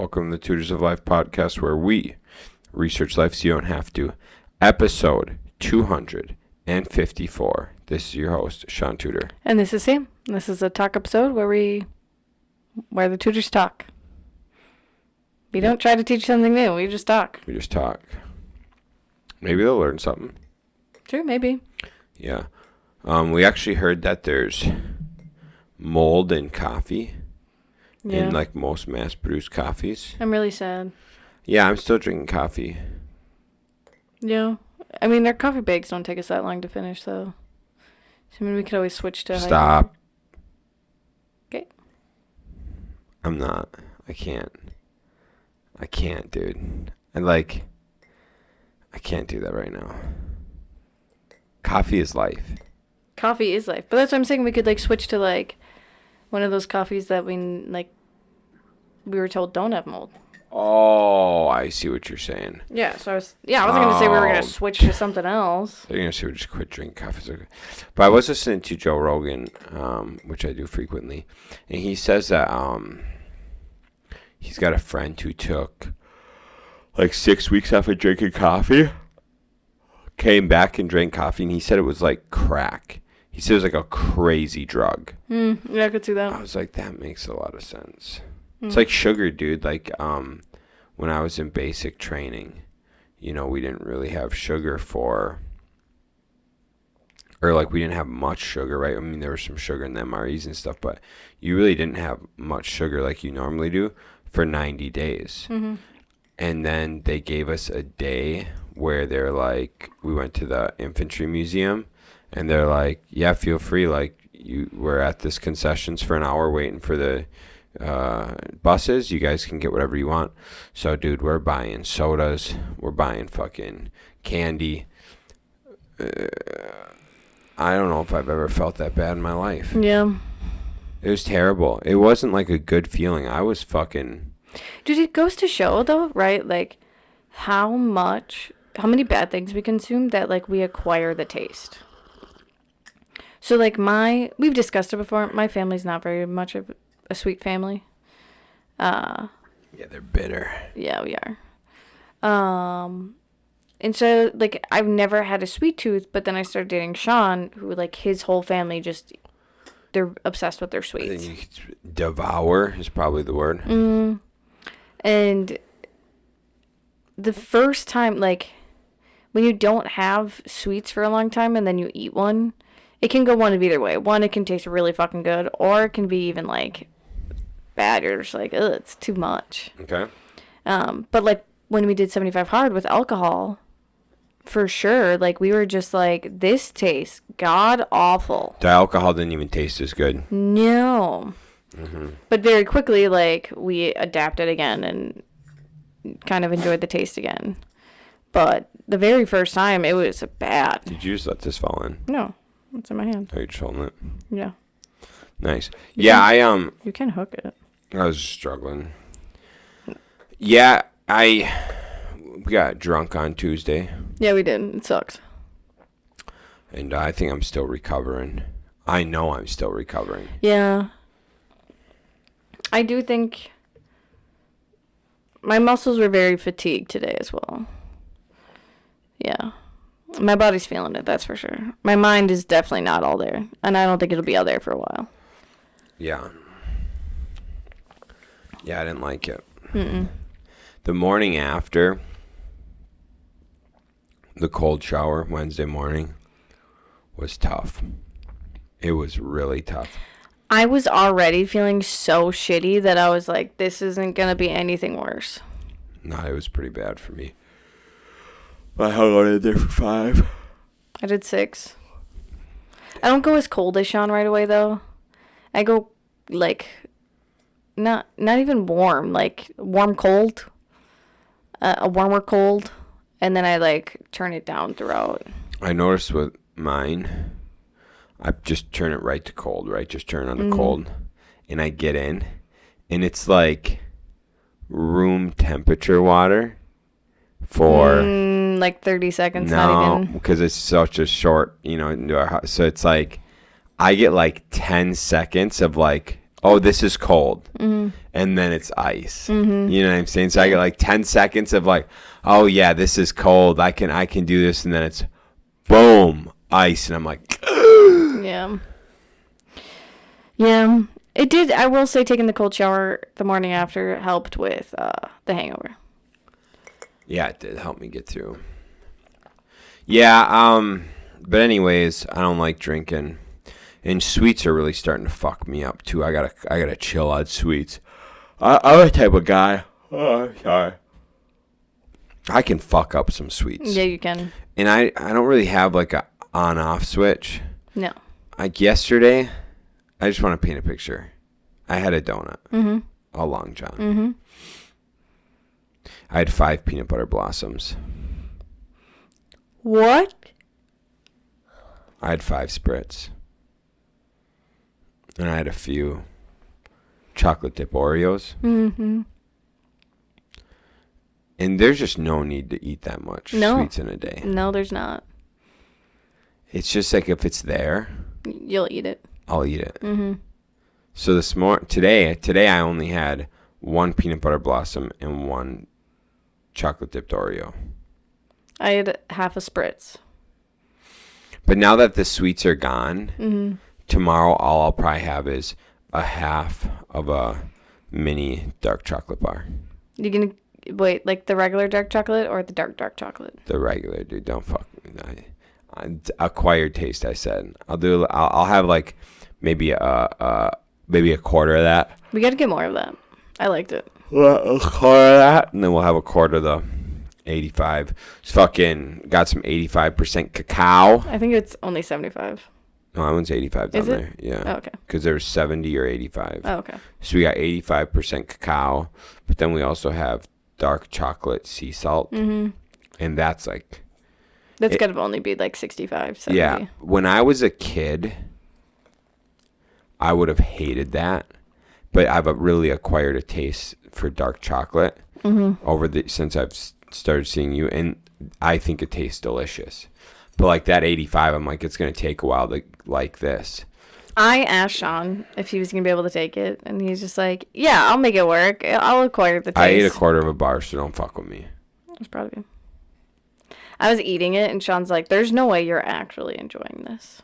Welcome to the Tutors of Life podcast, where we research life so you don't have to. Episode 254. This is your host, Shaun Tutor. And this is Sam. This is a talk episode where the tutors talk. We don't try to teach something new. We just talk. We just talk. Maybe they'll learn something. Sure, maybe. Yeah. We actually heard that there's mold in coffee. Yeah. In like most mass-produced coffees. I'm really sad. Yeah, I'm still drinking coffee. Yeah. I mean, their coffee bags don't take us that long to finish, though. So, I mean, we could always switch to... Stop. Okay. I'm not. I can't, dude. I can't do that right now. Coffee is life. Coffee is life. But that's what I'm saying. We could, switch to, one of those coffees that we were told don't have mold. Oh, I see what you're saying. Yeah, so I wasn't going to say we were going to switch to something else. They're going to say we just quit drinking coffee. But I was listening to Joe Rogan, which I do frequently, and he says that he's got a friend who took 6 weeks off of drinking coffee, came back and drank coffee, and he said it was like crack. He said it was like a crazy drug. Yeah, I could see that. I was like, that makes a lot of sense. It's like sugar, dude. When I was in basic training, we didn't really have sugar we didn't have much sugar, right? I mean, there was some sugar in the MREs and stuff, but you really didn't have much sugar like you normally do for 90 days. Mm-hmm. And then they gave us a day where they're like, we went to the infantry museum, and they're like, yeah, feel free. We're at this concessions for an hour waiting for the buses. You guys can get whatever you want. So, dude, we're buying sodas. We're buying fucking candy. I don't know if I've ever felt that bad in my life. Yeah. It was terrible. It wasn't a good feeling. I was fucking... Dude, it goes to show, though, right? How many bad things we consume that, we acquire the taste. So, we've discussed it before. My family's not very much of a sweet family. Yeah, they're bitter. Yeah, we are. And so, I've never had a sweet tooth, but then I started dating Shaun, who, his whole family they're obsessed with their sweets. I think devour is probably the word. And the first time, when you don't have sweets for a long time and then you eat one, it can go one of either way. One, it can taste really fucking good, or it can be even, bad. You're just ugh, it's too much. Okay. But, when we did 75 hard with alcohol, for sure, we were just this tastes god-awful. The alcohol didn't even taste as good. No. Mm-hmm. But very quickly, we adapted again and kind of enjoyed the taste again. But the very first time, it was bad. Did you just let this fall in? No. It's in my hand. Are you just holding it? Yeah. Nice. You can hook it. I was struggling. Yeah, we got drunk on Tuesday. Yeah, we did. It sucked. And I think I'm still recovering. I know I'm still recovering. Yeah. I do think my muscles were very fatigued today as well. Yeah. My body's feeling it, that's for sure. My mind is definitely not all there. And I don't think it'll be all there for a while. Yeah. Yeah, I didn't like it. Mm-mm. The morning after the cold shower Wednesday morning was tough. It was really tough. I was already feeling so shitty that I was like, this isn't going to be anything worse. No, it was pretty bad for me. I hung out in there for 5. I did 6. I don't go as cold as Shaun right away, though. I go, not even warm, warm cold. A warmer cold. And then I, turn it down throughout. I noticed with mine, I just turn it right to cold, right? Just turn on the cold. And I get in, and it's room temperature water for 30 seconds. No, not even, because it's such a short, into our house. So it's I get 10 seconds of oh, this is cold. And then it's ice. You know what I'm saying? So I get like 10 seconds of like, oh yeah, this is cold. I can do this. And then it's boom, ice. And I'm like, Yeah. Yeah. It did. I will say taking the cold shower the morning after helped with the hangover. yeah, it did help me get through. Yeah. But anyways, I don't like drinking. And sweets are really starting to fuck me up too. I gotta chill on sweets. I'm the type of guy. Oh, sorry. I can fuck up some sweets. Yeah, you can. And I don't really have like a on-off switch. No. Like yesterday, I just want to paint a picture. I had a donut. A Long John. I had 5 peanut butter blossoms. What? I had 5 Spritz. And I had a few chocolate dip Oreos. And there's just no need to eat that much sweets in a day. No, there's not. It's just like if it's there, you'll eat it. I'll eat it. So today I only had 1 peanut butter blossom and 1 chocolate dipped Oreo. I had half a Spritz. But now that the sweets are gone, tomorrow all I'll probably have is a half of a mini dark chocolate bar. You gonna wait like the regular dark chocolate or the dark chocolate? The regular, dude. Don't fuck with me. Acquired taste. I said I'll have like maybe a quarter of that. We gotta get more of that. I liked it. A quarter of that, and then we'll have a quarter of the 85. It's fucking got some 85% cacao. I think it's only 75. No, that one's 85 down Is it? there. Yeah. Oh, okay. Because there's 70 or 85. Oh, okay. So we got 85% cacao, but then we also have dark chocolate sea salt, and that's like. That's gotta only be like 65, 70. Yeah. When I was a kid, I would have hated that, but I've really acquired a taste for dark chocolate since I've started seeing you, and I think it tastes delicious. But like that 85, I'm like, it's gonna take a while to like this. I asked Shaun if he was gonna be able to take it, and he's just like, "Yeah, I'll make it work. I'll acquire the taste." I ate a quarter of a bar, so don't fuck with me. I was proud of you. I was eating it, and Shaun's like, "There's no way you're actually enjoying this."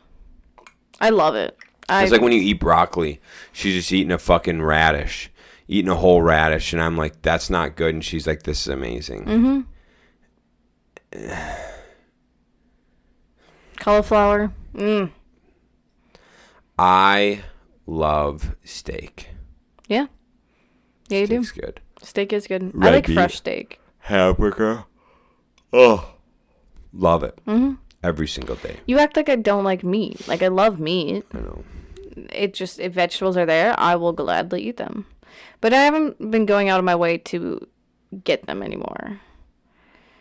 I love it. It's like when you eat broccoli. She's just eating a fucking radish, eating a whole radish, and I'm like, "That's not good," and she's like, "This is amazing." Cauliflower. I love steak. Yeah. Yeah, you do. Steak's good. Steak is good. Red I like beet. fresh steak. Hamburger. Oh, love it. Every single day. You act like I don't like meat. Like, I love meat. I know. It just, if vegetables are there, I will gladly eat them. But I haven't been going out of my way to get them anymore.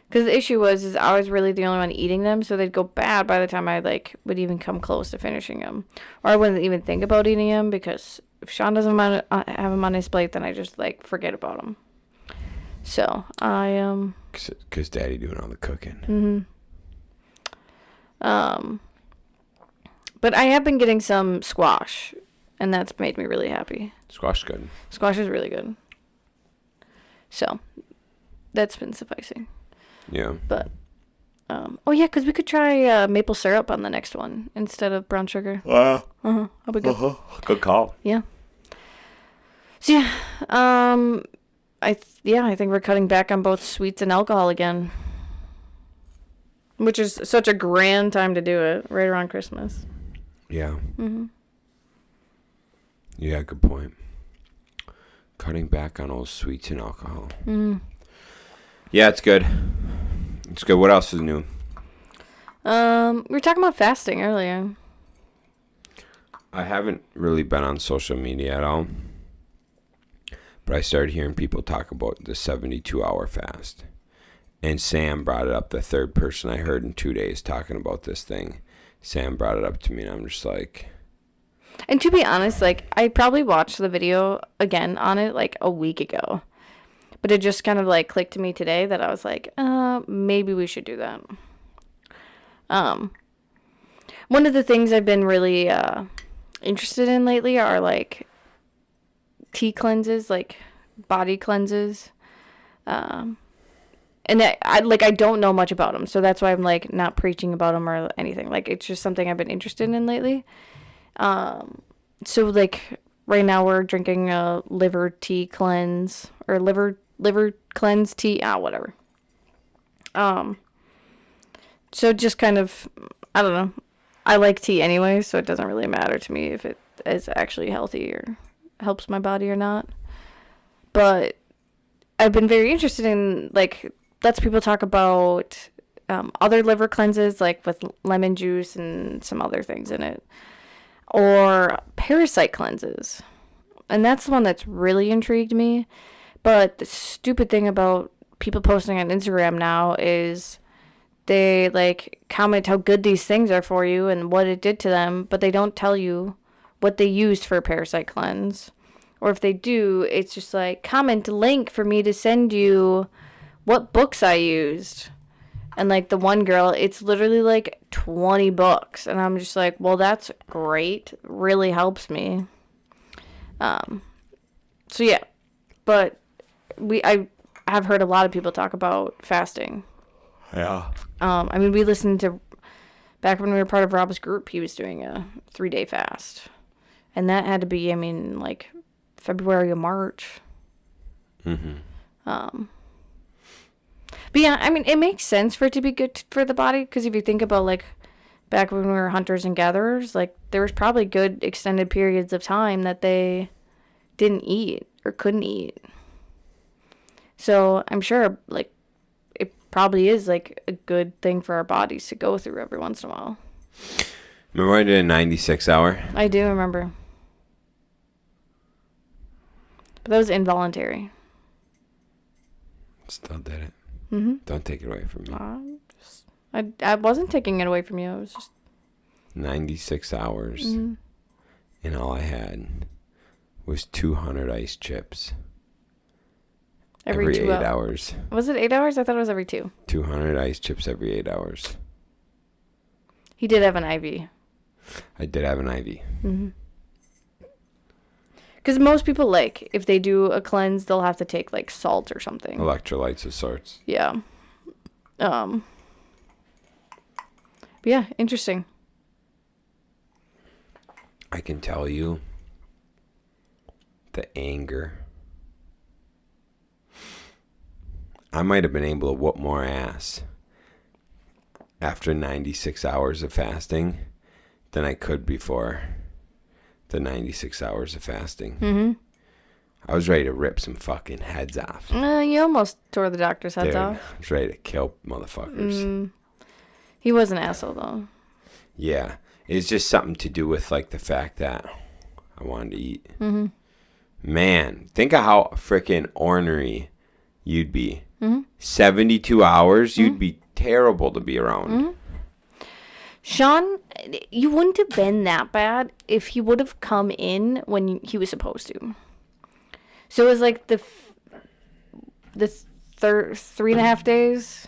Because the issue is I was really the only one eating them, so they'd go bad by the time I, like, would even come close to finishing them. Or I wouldn't even think about eating them, because if Shaun doesn't have them on his plate, then I just, like, forget about them. So, I, Because Daddy doing all the cooking. But I have been getting some squash, and that's made me really happy. Squash's good. Squash is really good. So, that's been sufficing. Yeah. But, oh yeah, because we could try maple syrup on the next one instead of brown sugar. That'll be good. Good call. Yeah. So yeah, I think we're cutting back on both sweets and alcohol again, which is such a grand time to do it, right around Christmas. Yeah. Yeah, good point. Cutting back on all sweets and alcohol. Yeah, it's good. It's good. What else is new? We were talking about fasting earlier. I haven't really been on social media at all, but I started hearing people talk about the 72-hour fast. And Sam brought it up, the third person I heard in 2 days talking about this thing. Sam brought it up to me, and I'm just like... And to be honest, like, I probably watched the video again on it, like, a week ago. But it just kind of, like, clicked to me today that I was like, maybe we should do that. One of the things I've been really interested in lately are, like, tea cleanses, like body cleanses. And I don't know much about them, so that's why I'm like not preaching about them or anything. Like it's just something I've been interested in lately. So like right now we're drinking a liver tea cleanse or liver cleanse tea, whatever. So just kind of, I don't know. I like tea anyway, so it doesn't really matter to me if it is actually healthy or helps my body or not. But I've been very interested in, like, lets people talk about other liver cleanses, like with lemon juice and some other things in it. Or parasite cleanses. And that's the one that's really intrigued me. But the stupid thing about people posting on Instagram now is they, like, comment how good these things are for you and what it did to them, but they don't tell you what they used for a parasite cleanse. Or if they do, it's just like, comment a link for me to send you what books I used. And, like, the one girl, it's literally, like, 20 books. And I'm just like, well, that's great. Really helps me. So, yeah. But I have heard a lot of people talk about fasting. Yeah. I mean, we listened to, back when we were part of Rob's group, he was doing a 3-day fast. And that had to be, I mean, like, February or March. But yeah, I mean, it makes sense for it to be good for the body, because if you think about, like, back when we were hunters and gatherers, like, there was probably good extended periods of time that they didn't eat or couldn't eat. So I'm sure, like, it probably is, like, a good thing for our bodies to go through every once in a while. Remember I did a 96 hour? I do remember. But that was involuntary. Still did it. Mm-hmm. Don't take it away from me. I wasn't taking it away from you. It was just 96 hours. Mm-hmm. And all I had was 200 ice chips. Every 8 hours. Was it 8 hours? I thought it was every 2. 200 ice chips every 8 hours. He did have an IV. I did have an IV. Mm-hmm. Because most people, like, if they do a cleanse, they'll have to take, like, salt or something. Electrolytes of sorts. Yeah. But yeah, interesting. I can tell you the anger. I might have been able to whoop more ass after 96 hours of fasting than I could before the 96 hours of fasting. Mm-hmm. I was ready to rip some fucking heads off. You almost tore the doctor's heads off. I was ready to kill motherfuckers. He was an asshole, though. Yeah. It's just something to do with, like, the fact that I wanted to eat. Mm-hmm. Man, think of how freaking ornery you'd be. Mm-hmm. 72 hours, you'd be terrible to be around. Mm-hmm. Shaun, you wouldn't have been that bad if he would have come in when he was supposed to. So it was like the 3.5 days.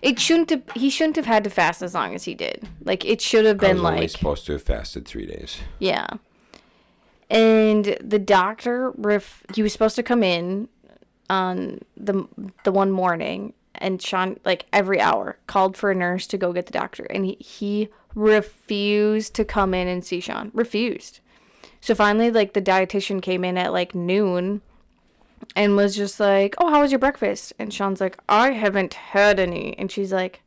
He shouldn't have had to fast as long as he did. Like, it should have been, like, only supposed to have fasted 3 days. Yeah. And the doctor, he was supposed to come in on the one morning, and Shaun, like, every hour called for a nurse to go get the doctor, and he refused to come in and see Shaun. Refused. So finally, like, the dietitian came in at, like, noon and was just like, oh, how was your breakfast? And Shaun's like, I haven't had any. And she's like,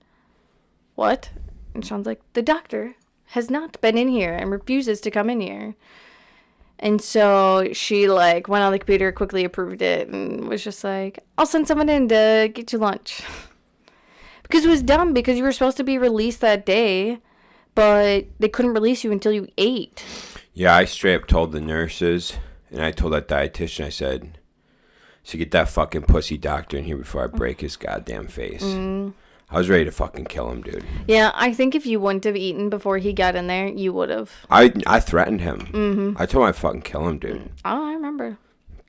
what? And Shaun's like, the doctor has not been in here and refuses to come in here. And so she, like, went on the computer, quickly approved it, and was just like, I'll send someone in to get you lunch. Because it was dumb, because you were supposed to be released that day, but they couldn't release you until you ate. Yeah, I straight up told the nurses, and I told that dietitian, I said, so get that fucking pussy doctor in here before I break his goddamn face. I was ready to fucking kill him, dude. Yeah, I think if you wouldn't have eaten before he got in there, you would have. I threatened him. Mm-hmm. I told him I'd fucking kill him, dude. Oh, I remember.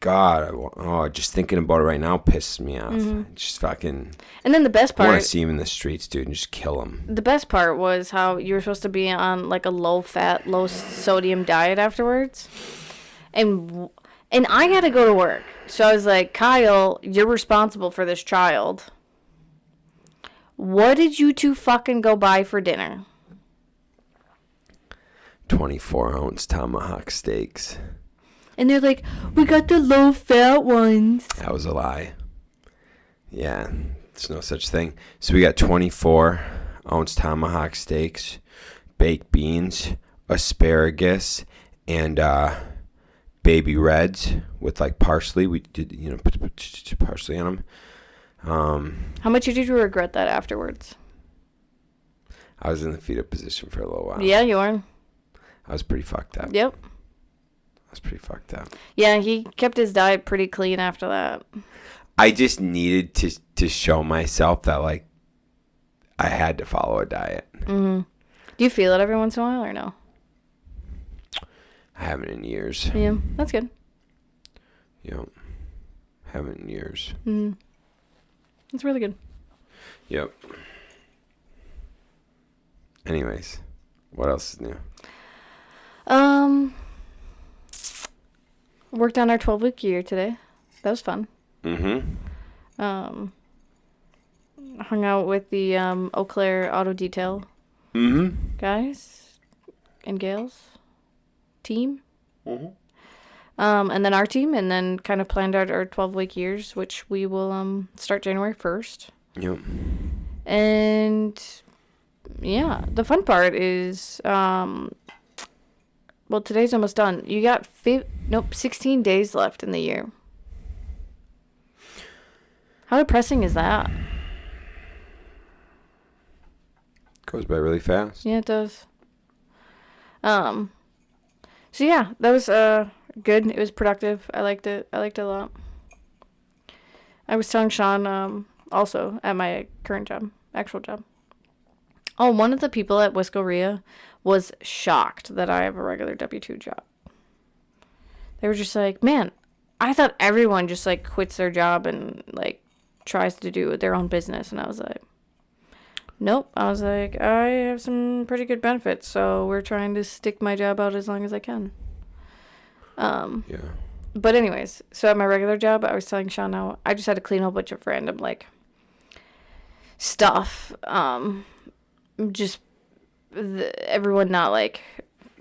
God, just thinking about it right now pisses me off. Mm-hmm. Just fucking. And then the best part. I want to see him in the streets, dude, and just kill him. The best part was how you were supposed to be on, like, a low-fat, low-sodium diet afterwards. And And I had to go to work. So I was like, Kyle, you're responsible for this child. What did you two fucking go buy for dinner? 24-ounce tomahawk steaks. And they're like, we got the low-fat ones. That was a lie. Yeah, there's no such thing. So we got 24-ounce tomahawk steaks, baked beans, asparagus, and baby reds with like parsley. We did, put parsley on them. How much did you regret that afterwards? I was in the fetal position for a little while. Yeah, you were. I was pretty fucked up. Yep. I was pretty fucked up. Yeah, he kept his diet pretty clean after that. I just needed to show myself that, like, I had to follow a diet. Mm-hmm. Do you feel it every once in a while or no? I haven't in years. Yeah, that's good. Yep. Haven't in years. Mm-hmm. That's really good. Yep. Anyways, what else is new? Worked on our 12-week year today. That was fun. Mm-hmm. Hung out with the Eau Claire Auto Detail guys and gals team. Mm-hmm. And then our team, and then kind of planned out our 12-week years, which we will start January 1st. Yep. And yeah, the fun part is well, today's almost done. You got 16 days left in the year. How depressing is that? Goes by really fast. Yeah, it does. So yeah, that was good. It was productive. I liked it. I liked it a lot. I was telling Shaun also at my current job, actual job. Oh, one of the people at Whiskeria was shocked that I have a regular W-2 job. They were just like, man, I thought everyone just like quits their job and like tries to do their own business. And I was like, nope. I was like, I have some pretty good benefits, so we're trying to stick my job out as long as I can. Yeah. But anyways, so at my regular job, I was telling Shaun how I just had to clean a whole bunch of random like stuff. Everyone not like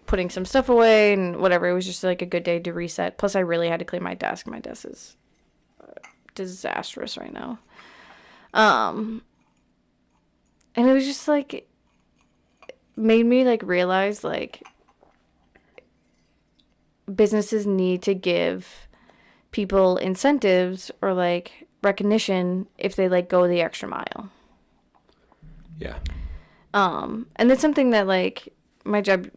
putting some stuff away and whatever. It was just like a good day to reset. Plus, I really had to clean my desk. My desk is disastrous right now. And it was just like made me like realize like businesses need to give people incentives or like recognition if they like go the extra mile. Yeah. And that's something that like my job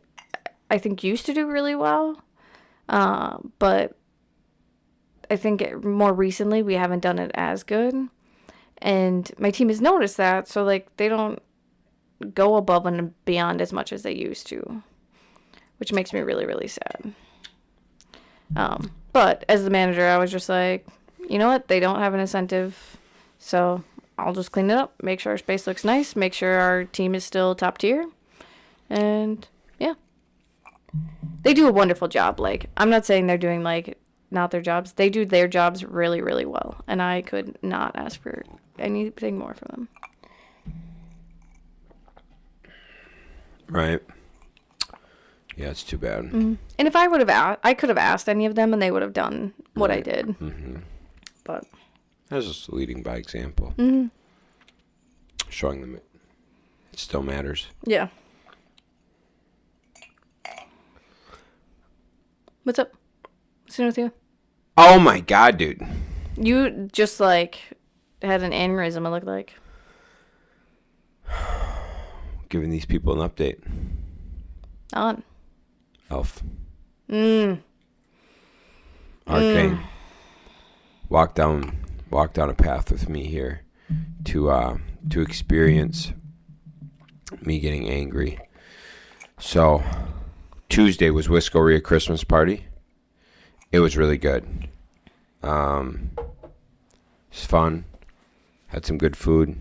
I think used to do really well. But I think more recently we haven't done it as good. And my team has noticed that, so like they don't go above and beyond as much as they used to, which makes me really, really sad. But as the manager, I was just like, you know what? They don't have an incentive, so I'll just clean it up, make sure our space looks nice, make sure our team is still top tier, and yeah. They do a wonderful job. Like, I'm not saying they're doing, like, not their jobs. They do their jobs really, really well, and I could not ask for anything more from them. Right. Yeah, it's too bad. Mm-hmm. And if I would have I could have asked any of them, and they would have done what I did. Mm-hmm. But that's just leading by example. Mm-hmm. Showing them it still matters. Yeah. What's up? What's new with you? Oh my god, dude. You just like had an aneurysm, it looked like. Giving these people an update. On. Elf. Mm. Arcane. Walk down a path with me here to experience me getting angry. So Tuesday was Whiskeria Christmas party. It was really good. It's fun. Had some good food.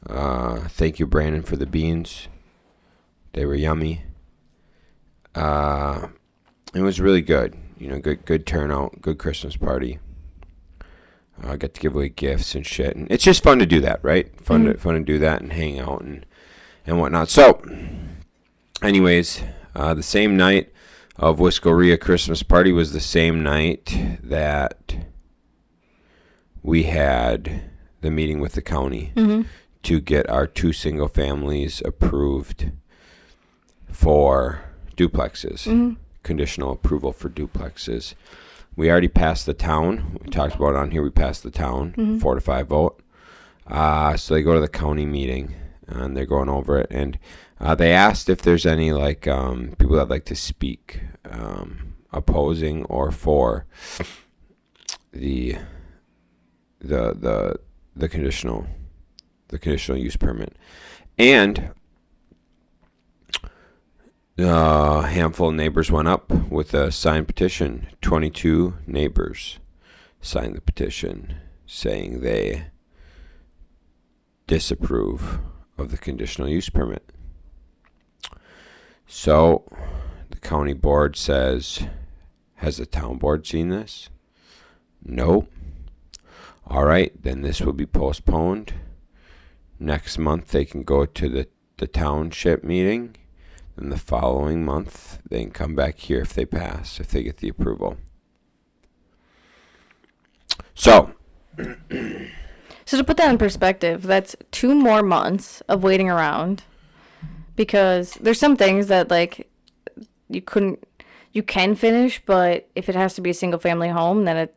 Thank you, Brandon, for the beans. They were yummy. It was really good. good turnout, good Christmas party. I got to give away gifts and shit, and it's just fun to do that, right? Fun to do that and hang out and whatnot. So, anyways, the same night of Whiskeria Christmas party was the same night that we had the meeting with the county to get our 2 single families approved for duplexes, conditional approval for duplexes. We already passed the town. We talked about it on here. We passed the town, 4-5 vote. So they go to the county meeting, and they're going over it. And they asked if there's any people that'd like to speak, opposing or for the conditional use permit. And a handful of neighbors went up with a signed petition. 22 neighbors signed the petition saying they disapprove of the conditional use permit. So the county board says, has the town board seen this? Nope. All right, then this will be postponed. Next month they can go to the township meeting. Then the following month, they can come back here if they pass, if they get the approval. So to put that in perspective, that's 2 more months of waiting around, because there's some things that you can finish, but if it has to be a single family home, then it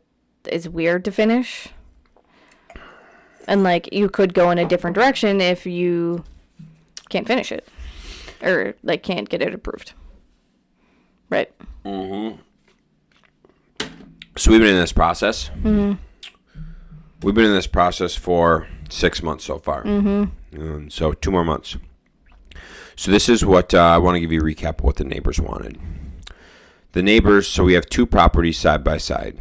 is weird to finish. And you could go in a different direction if you can't finish it. Or, can't get it approved. Right. Mm-hmm. So we've been in this process. Mm-hmm. We've been in this process for 6 months so far. Mm-hmm. So 2 more months. So this is what I want to give you a recap of what the neighbors wanted. The neighbors, so we have 2 properties side by side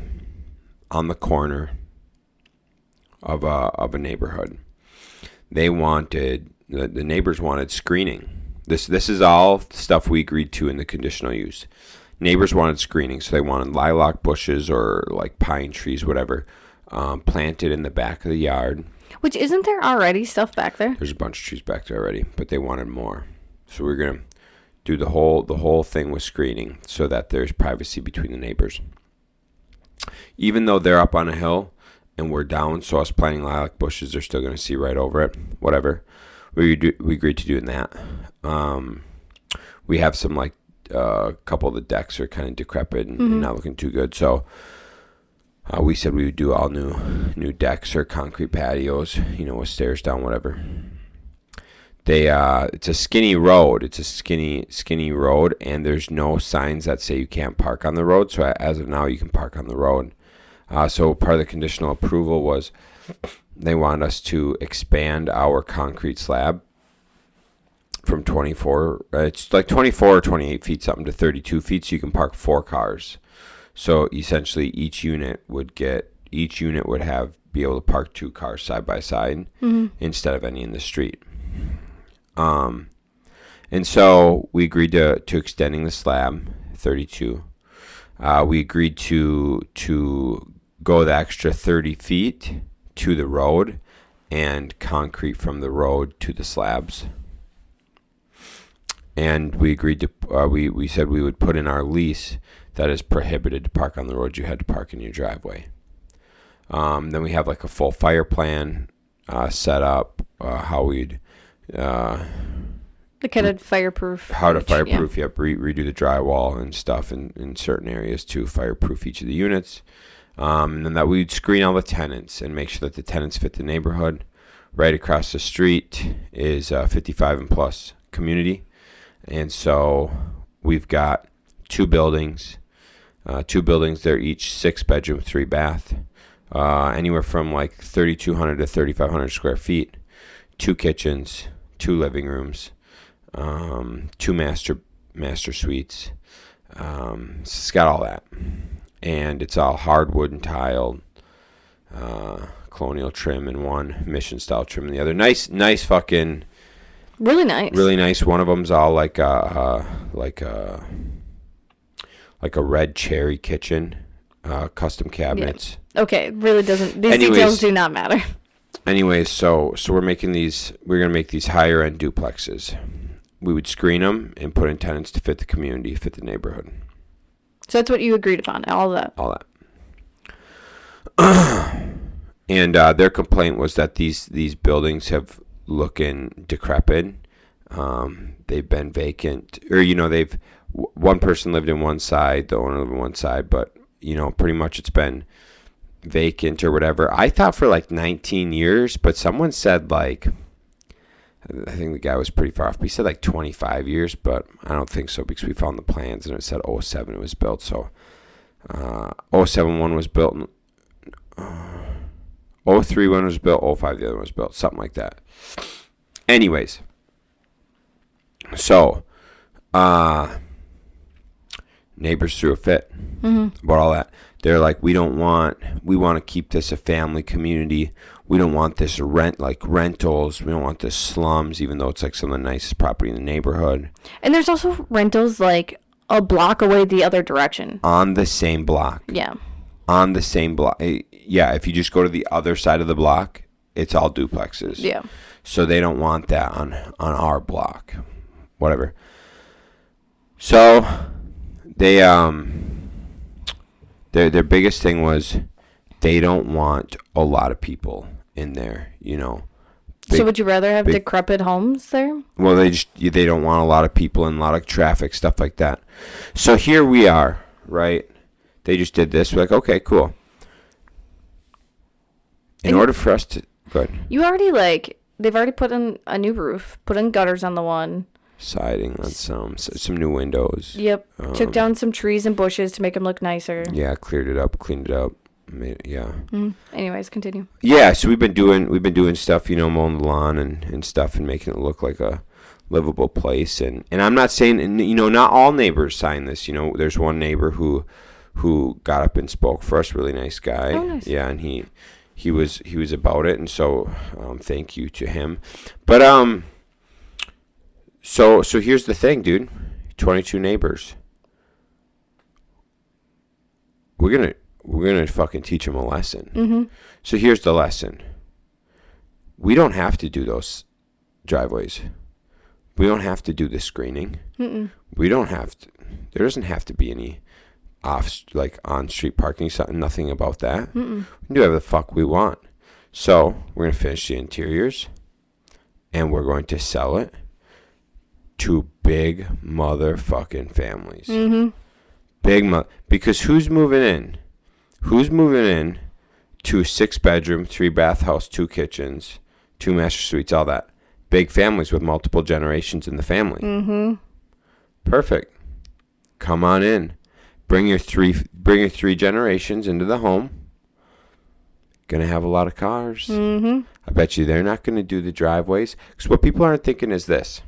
on the corner of a neighborhood. They wanted, the neighbors wanted screening. This is all stuff we agreed to in the conditional use. Neighbors wanted screening, so they wanted lilac bushes or pine trees, whatever, planted in the back of the yard. Which, isn't there already stuff back there? There's a bunch of trees back there already, but they wanted more. So we're gonna do the whole thing with screening so that there's privacy between the neighbors. Even though they're up on a hill and we're down, so us planting lilac bushes, they're still gonna see right over it. Whatever. We agreed to doing that. We have some a couple of the decks are kind of decrepit and not looking too good. So we said we would do all new decks or concrete patios, with stairs down, whatever. It's a skinny road. It's a skinny road, and there's no signs that say you can't park on the road. So as of now, you can park on the road. So part of the conditional approval was they wanted us to expand our concrete slab from 24, it's 24 or 28 feet something, to 32 feet, so you can park 4 cars. So essentially each unit would be able to park 2 cars side by side instead of any in the street. And so we agreed to extending the slab 32. We agreed to go the extra 30 feet to the road and concrete from the road to the slabs. And we agreed to, we said we would put in our lease that is prohibited to park on the road. You had to park in your driveway. Then we have a full fire plan set up, how we'd... the kind of fireproof. How to fireproof, yep. Redo the drywall and stuff in certain areas to fireproof each of the units. And then that we'd screen all the tenants and make sure that the tenants fit the neighborhood. Right across the street is 55 and plus community. And so we've got 2 buildings. 2 buildings, they're each 6 bedroom, 3 bath. Anywhere from 3,200 to 3,500 square feet. 2 kitchens, 2 living rooms, 2 master suites. It's got all that. And it's all hardwood and tiled, colonial trim in one, mission style trim in the other. Nice fucking... Really nice. Really nice. One of them's all like like a red cherry kitchen, custom cabinets. Yeah. Okay, really doesn't. These Anyways, details do not matter. Anyways, so we're making these. We're gonna make these higher end duplexes. We would screen them and put in tenants to fit the community, fit the neighborhood. So that's what you agreed upon. All that. All that. And their complaint was that these buildings have looking decrepit. They've been vacant, or one person lived in one side, the owner lived in one side, but pretty much it's been vacant or whatever. I thought for like 19 years, but someone said like, I think the guy was pretty far off. He said like 25 years, but I don't think so because we found the plans and it said 07 it was built. So 07 one was built, 03 one was built, 05 the other one was built, something like that. Anyways, so neighbors threw a fit about all that. They're like, we want to keep this a family community. We don't want this rentals. We don't want this slums, even though it's like some of the nicest property in the neighborhood. And there's also rentals like a block away the other direction. On the same block. Yeah. On the same block. Yeah, if you just go to the other side of the block, it's all duplexes. Yeah. So they don't want that on our block. Whatever. So they their biggest thing was they don't want a lot of people in there, So would you rather have decrepit homes there? Well, they don't want a lot of people and a lot of traffic, stuff like that. So here we are, right? They just did this. We're like, okay, cool. In order for us to go ahead. You already they've already put in a new roof, put in gutters on the one. Siding on some new windows. Yep. Took down some trees and bushes to make them look nicer. Yeah, cleaned it up. Yeah. Anyways, continue. Yeah, so we've been doing stuff, mowing the lawn and stuff and making it look like a livable place. And I'm not saying, not all neighbors sign this. There's one neighbor who got up and spoke for us. Really nice guy. Oh, nice. Yeah, and he was about it, and so thank you to him. But so here's the thing, dude. 22 neighbors. We're gonna fucking teach them a lesson. Mm-hmm. So here's the lesson. We don't have to do those driveways. We don't have to do the screening. Mm-mm. We don't have to. There doesn't have to be any on-street parking. Nothing about that. Mm-mm. We can do whatever the fuck we want. So we're gonna finish the interiors, and we're going to sell it to big motherfucking families. Mm-hmm. Because who's moving in? Who's moving in to a 6-bedroom, 3-bath house, 2 kitchens, 2 master suites, all that? Big families with multiple generations in the family. Mm-hmm. Perfect. Come on in. Bring your three generations into the home. Gonna have a lot of cars. Mm-hmm. I bet you they're not gonna do the driveways. Because what people aren't thinking is this.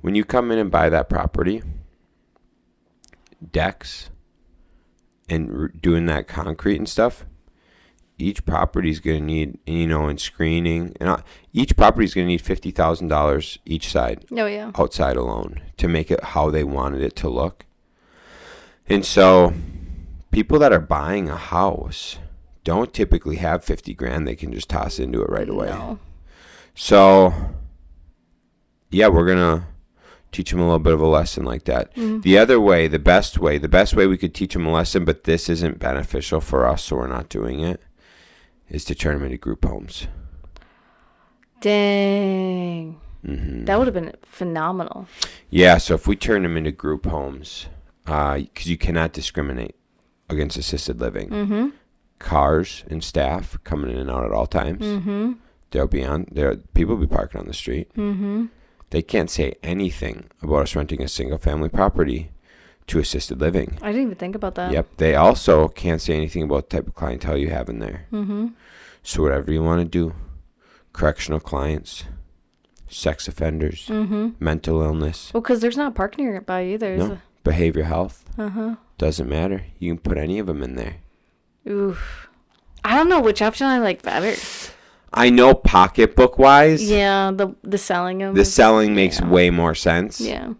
When you come in and buy that property, decks, and doing that concrete and stuff, each property is going to need, and screening, and each property is going to need $50,000 each side. Oh, yeah. Outside alone to make it how they wanted it to look. And so people that are buying a house don't typically have 50 grand they can just toss into it right away. No. So, yeah, we're going to teach them a little bit of a lesson like that. Mm-hmm. The best way we could teach them a lesson, but this isn't beneficial for us, so we're not doing it, is to turn them into group homes. Dang. Mm-hmm. That would have been phenomenal. Yeah, so if we turn them into group homes, because you cannot discriminate against assisted living. Mm-hmm. Cars and staff coming in and out at all times. Mm-hmm. People will be parking on the street. Mm-hmm. They can't say anything about us renting a single-family property to assisted living. I didn't even think about that. Yep. They also can't say anything about the type of clientele you have in there. Mm-hmm. So whatever you want to do, correctional clients, sex offenders, mm-hmm. mental illness. Well, because there's not parking nearby either. No, behavioral health. Uh-huh. Doesn't matter. You can put any of them in there. Oof. I don't know which option I like better. I know pocketbook-wise. Yeah, the selling of the selling makes way more sense. Yeah.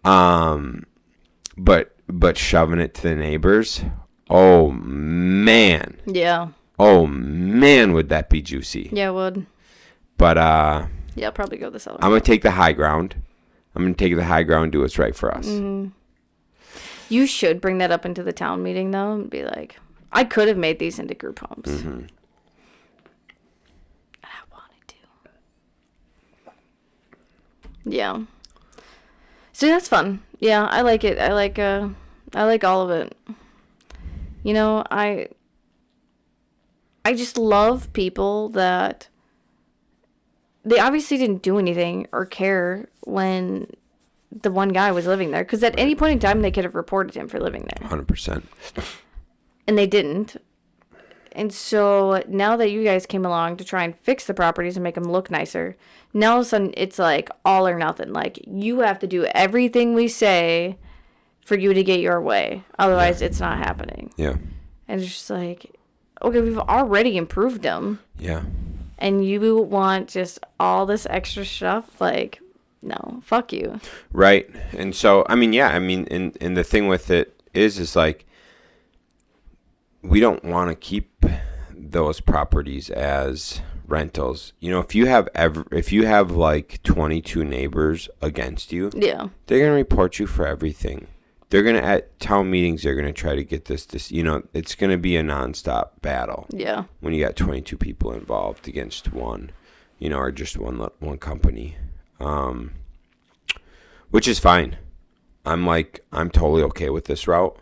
But but shoving it to the neighbors, oh man. Yeah. Oh man, would that be juicy. Yeah, it would. But yeah, I'll probably go this other. I'm going to take the high ground. I'm going to take the high ground and do what's right for us. Mm-hmm. You should bring that up into the town meeting, though, and be like, I could have made these into group homes. Mm-hmm. And I wanted to. Yeah. So that's fun. Yeah, I like it. I like all of it. You know, I just love people that they obviously didn't do anything or care when the one guy was living there, because at any point in time they could have reported him for living there. 100%. And they didn't. And so now that you guys came along to try and fix the properties and make them look nicer, now all of a sudden it's like all or nothing. Like, you have to do everything we say for you to get your way. Otherwise, it's not happening. Yeah. And it's just like, okay, we've already improved them. Yeah. And you want just all this extra stuff? Like, no, fuck you. Right. And so, I mean, yeah, I mean, and the thing with it is like, we don't want to keep those properties as rentals. You know, if you have like 22 neighbors against you, Yeah. they're going to report you for everything. They're going to, at town meetings, they're going to try to get this, you know, it's going to be a nonstop battle. Yeah. When you got 22 people involved against one, you know, or just one company. Which is fine. I'm totally okay with this route.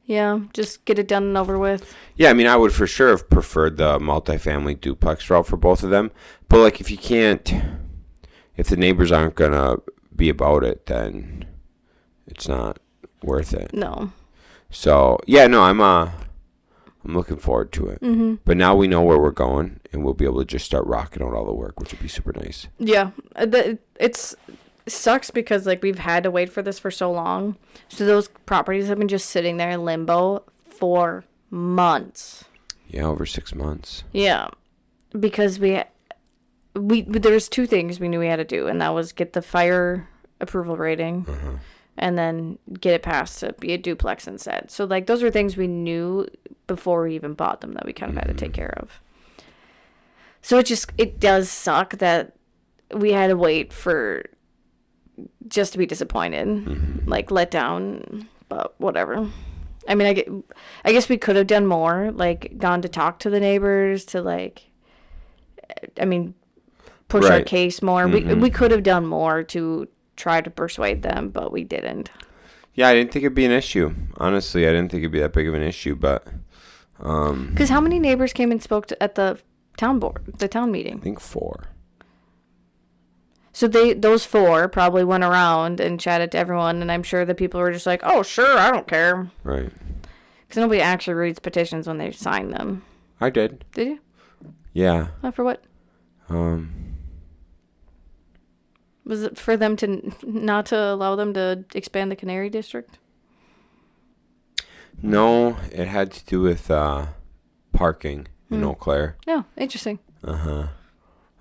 Yeah, just get it done and over with. Yeah, I mean, I would for sure have preferred the multifamily duplex route for both of them. But, like, if the neighbors aren't going to be about it, then it's not worth it. No. So, yeah, no, I'm looking forward to it. Mm-hmm. But now we know where we're going, and we'll be able to just start rocking out all the work, which would be super nice. Yeah, it sucks because, like, we've had to wait for this for so long. So those properties have been just sitting there in limbo for months. Yeah, over 6 months. Yeah, because we there was two things we knew we had to do, and that was get the fire approval rating, and then get it passed to be a duplex instead. So, like, those were things we knew before we even bought them that we kind of had to take care of. So it does suck that we had to wait for just to be disappointed, like, let down, but whatever. I mean, I guess we could have done more, like, gone to talk to the neighbors to, like, I mean, push our case more. We could have done more to try to persuade them, but we didn't. Yeah, I didn't think it'd be an issue. Honestly, I didn't think it'd be that big of an issue, but because how many neighbors came and spoke at the town meeting? I think 4. So those 4 probably went around and chatted to everyone, and I'm sure the people were just like, "Oh, sure, I don't care." Right. Because nobody actually reads petitions when they sign them. I did. Did you? Yeah. For what? Was it for them to not to allow them to expand the Canary District? No, it had to do with parking in Eau Claire. Oh, interesting. I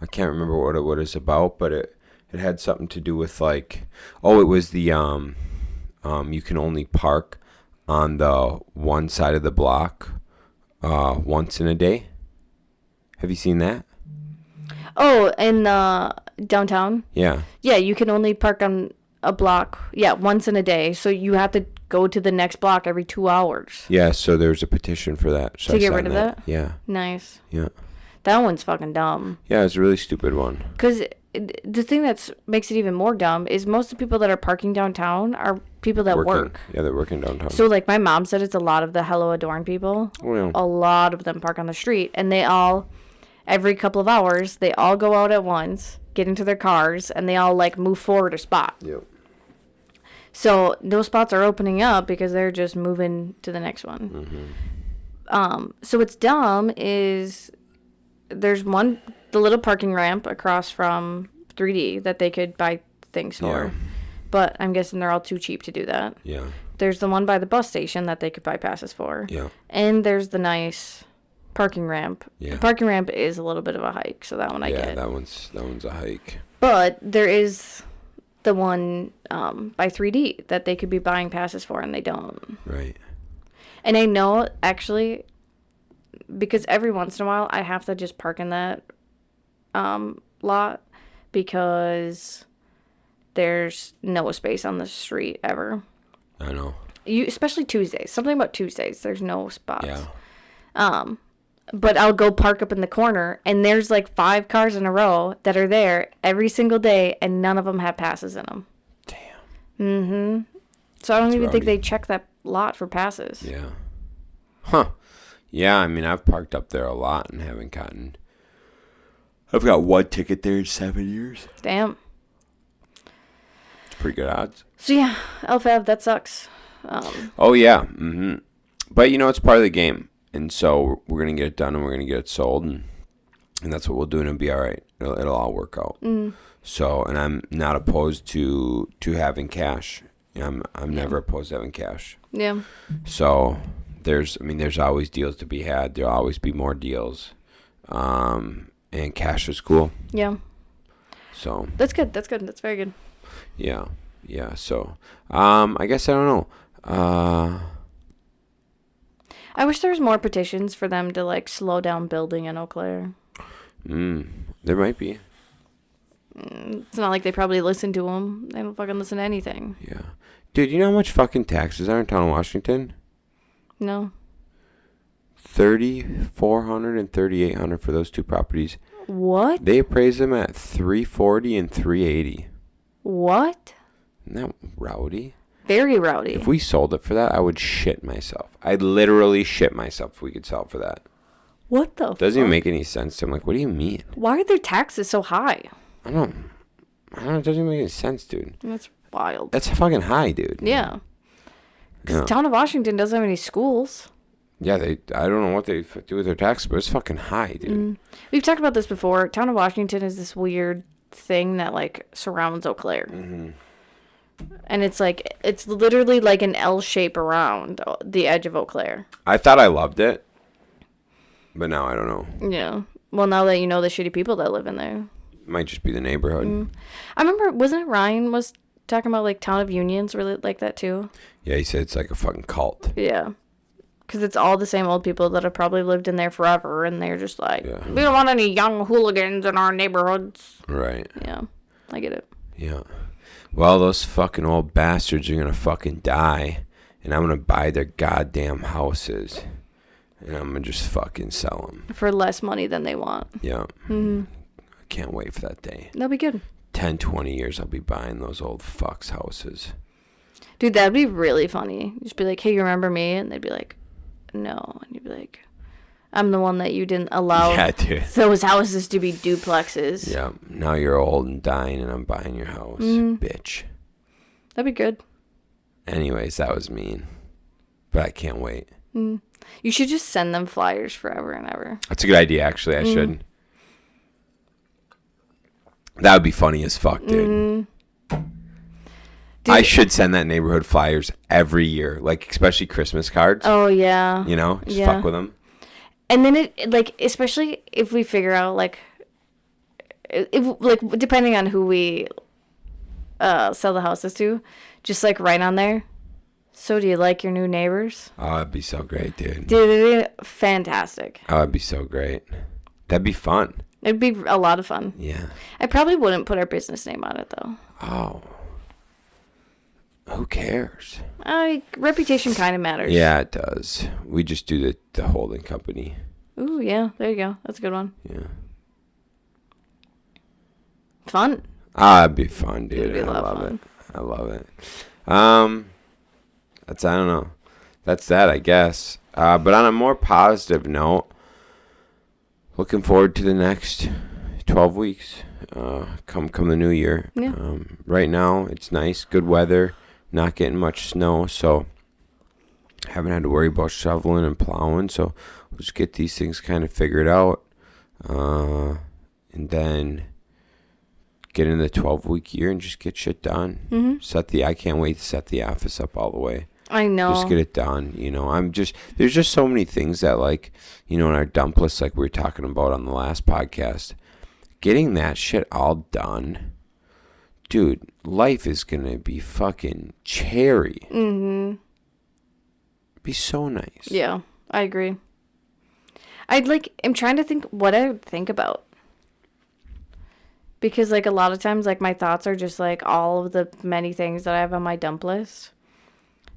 can't remember what it was about, but it had something to do with, like, it was the you can only park on the one side of the block once in a day. Have you seen that? Oh, in downtown? Yeah. Yeah, you can only park on a block, once in a day. So you have to go to the next block every 2 hours. Yeah, so there's a petition for that. So to get rid of that? Yeah. Nice. Yeah. That one's fucking dumb. Yeah, it's a really stupid one. Because the thing that makes it even more dumb is most of the people that are parking downtown are people that work. Yeah, they're working downtown. So, like, my mom said it's a lot of the Hello Adorn people. Oh, yeah. A lot of them park on the street, and they all, every couple of hours, they all go out at once, get into their cars, and they all, like, move forward a spot. Yep. So those spots are opening up because they're just moving to the next one. So what's dumb is there's the little parking ramp across from 3D that they could buy things for. Yeah. But I'm guessing they're all too cheap to do that. Yeah. There's the one by the bus station that they could buy passes for. Yeah. And there's the nice parking ramp. Yeah. The parking ramp is a little bit of a hike, so that one I get. Yeah, that one's a hike. But there is the one by 3D that they could be buying passes for, and they don't. Right. And I know, actually, because every once in a while I have to just park in that lot because there's no space on the street ever. I know. Especially Tuesdays. Something about Tuesdays. There's no spots. Yeah. But I'll go park up in the corner, and there's like 5 cars in a row that are there every single day, and none of them have passes in them. Damn. Mm-hmm. So I don't even think rowdy. they check that lot for passes. Yeah. Huh. Yeah, I mean, I've parked up there a lot and haven't gotten... I've got 1 ticket there in 7 years. Damn. It's pretty good odds. So yeah, LFAB, that sucks. Oh, yeah. Mm-hmm. But, it's part of the game. And so we're going to get it done and we're going to get it sold. And that's what we'll do and it'll be all right. It'll all work out. Mm. So, and I'm not opposed to having cash. I'm never opposed to having cash. Yeah. So there's always deals to be had. There'll always be more deals. And cash is cool. Yeah. So. That's good. That's very good. Yeah. Yeah. So, I guess I don't know. I wish there was more petitions for them to like slow down building in Eau Claire. There might be. It's not like they probably listen to them. They don't fucking listen to anything. Yeah. Dude, you know how much fucking taxes are in town of Washington? No. $3,400 and $3,800 for those 2 properties. What? They appraise them at $340 and $380. What? Isn't that rowdy? Very rowdy. If we sold it for that, I would shit myself. I'd literally shit myself if we could sell it for that. What the fuck? Doesn't even make any sense to me. I'm like, what do you mean? Why are their taxes so high? I don't know. It doesn't even make any sense, dude. That's wild. That's fucking high, dude. Yeah. Because Yeah. the town of Washington doesn't have any schools. Yeah, I don't know what they do with their taxes, but it's fucking high, dude. We've talked about this before. Town of Washington is this weird thing that like surrounds Eau Claire. Mm-hmm. And it's literally like an L shape around the edge of Eau Claire. I thought I loved it, but now I don't know. Yeah. Well, now that you know the shitty people that live in there. Might just be the neighborhood. I remember, wasn't it Ryan was talking about like Town of Unions really like that too? Yeah, he said it's like a fucking cult. Yeah. Because it's all the same old people that have probably lived in there forever, and they're just like, Yeah. we don't want any young hooligans in our neighborhoods. Right. Yeah. I get it. Yeah. Well, those fucking old bastards are gonna fucking die, and I'm gonna buy their goddamn houses, and I'm gonna just fucking sell them. For less money than they want. Yeah. Mm-hmm. I can't wait for that day. That'll be good. 10, 20 years, I'll be buying those old fucks' houses. Dude, that'd be really funny. Just be like, hey, you remember me? And they'd be like, no. And you'd be like, I'm the one that you didn't allow Yeah, dude. those houses to be duplexes. Yeah. Now you're old and dying, and I'm buying your house, bitch. That'd be good. Anyways, that was mean, but I can't wait. You should just send them flyers forever and ever. That's a good idea, actually. I should. That would be funny as fuck, dude. I should send that neighborhood flyers every year, like especially Christmas cards. Oh, yeah. Just fuck with them. And then it, like, especially if we figure out, like, depending on who we sell the houses to, just, like, right on there. So do you like your new neighbors? Oh, that'd be so great, dude. Dude, it'd be fantastic. Oh, that'd be so great. That'd be fun. It'd be a lot of fun. Yeah. I probably wouldn't put our business name on it, though. Oh. Who cares? Reputation kind of matters. Yeah, it does. We just do the holding company. Ooh, yeah. There you go. That's a good one. Yeah. Fun. It'd be fun, dude. It'd be a lot I of love fun. it. I love it. I don't know. That's that, I guess. But on a more positive note, looking forward to the next 12 weeks. Come the new year. Yeah. Right now, it's nice, good weather, not getting much snow, so haven't had to worry about shoveling and plowing. So we'll just get these things kind of figured out, and then get in the 12-week year and just get shit done. Mm-hmm. I can't wait to set the office up all the way. I know. Just get it done. There's just so many things that, like, in our dump list, like we were talking about on the last podcast, getting that shit all done dude, life is gonna be fucking cherry. Mm-hmm. Be so nice. Yeah, I agree. I'm trying to think what I would think about. Because, like, a lot of times, like, my thoughts are just, like, all of the many things that I have on my dump list.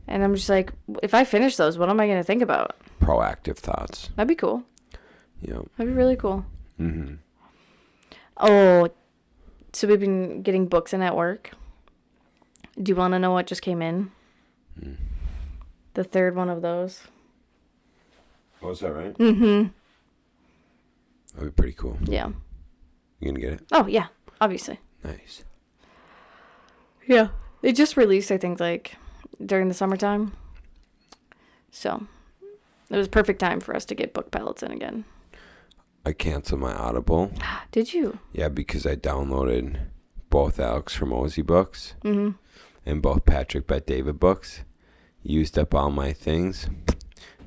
And I'm just like, if I finish those, what am I going to think about? Proactive thoughts. That'd be cool. Yeah. That'd be really cool. Mm-hmm. Oh, so we've been getting books in at work. Do you want to know what just came in? Mm. The third one of those. Oh, is that right? Mm-hmm. That'd be pretty cool. Yeah. You gonna get it? Oh, yeah. Obviously. Nice. Yeah. They just released, I think, like, during the summertime. So, it was perfect time for us to get book pallets in again. I canceled my Audible. Did you? Yeah, because I downloaded both Alex Hormozy books Mm-hmm. and both Patrick Bet-David books. Used up all my things.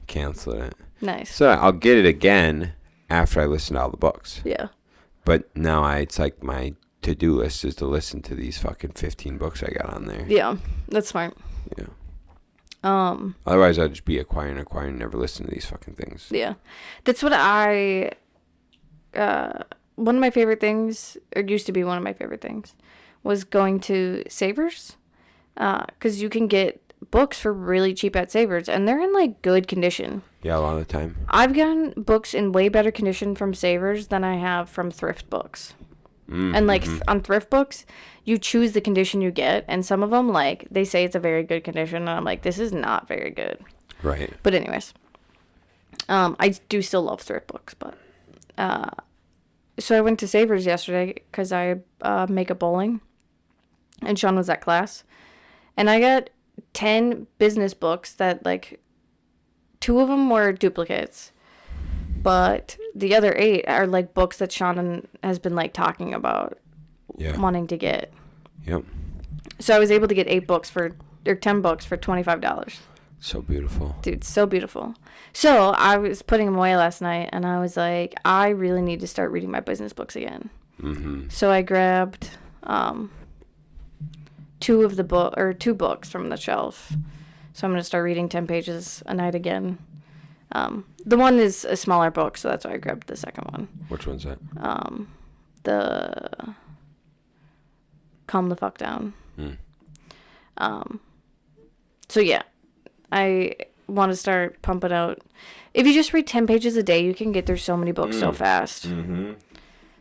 Canceled it. Nice. So I'll get it again after I listen to all the books. Yeah. But now it's like my to-do list is to listen to these fucking 15 books I got on there. Yeah. That's smart. Yeah. Otherwise, I'd just be acquiring, and never listen to these fucking things. Yeah. That's what one of my favorite things, or used to be one of my favorite things, was going to Savers. Because you can get books for really cheap at Savers, and they're in, like, good condition. Yeah, a lot of the time. I've gotten books in way better condition from Savers than I have from thrift books. Mm-hmm. And, like, on thrift books, you choose the condition you get, and some of them, like, they say it's a very good condition, and I'm like, this is not very good. Right. But anyways, I do still love thrift books, but so I went to Savers yesterday because I make a bowling, and Shaun was at class, and I got 10 business books that, like, 2 of them were duplicates, but the other 8 are, like, books that Shaun has been, like, talking about wanting to get. Yep. So I was able to get 10 books for $25. So beautiful. Dude, so beautiful. So I was putting them away last night, and I was like, I really need to start reading my business books again. Mm-hmm. So I grabbed 2 books from the shelf. So I'm going to start reading 10 pages a night again. The one is a smaller book, so that's why I grabbed the second one. Which one's that? The Calm the Fuck Down. So yeah, I want to start pumping out. If you just read 10 pages a day, you can get through so many books so fast. Mm-hmm.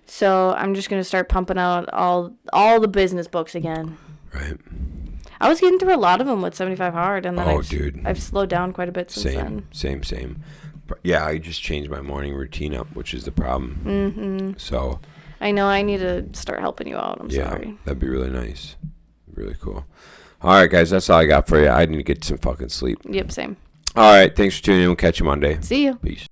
So I'm just going to start pumping out all the business books again. Right. I was getting through a lot of them with 75 Hard, and then I've slowed down quite a bit since then. Same. But yeah, I just changed my morning routine up, which is the problem. Mm-hmm. So. I know I need to start helping you out. I'm sorry. That'd be really nice. Really cool. All right, guys, that's all I got for you. I need to get some fucking sleep. Yep, same. All right, thanks for tuning in. We'll catch you Monday. See you. Peace.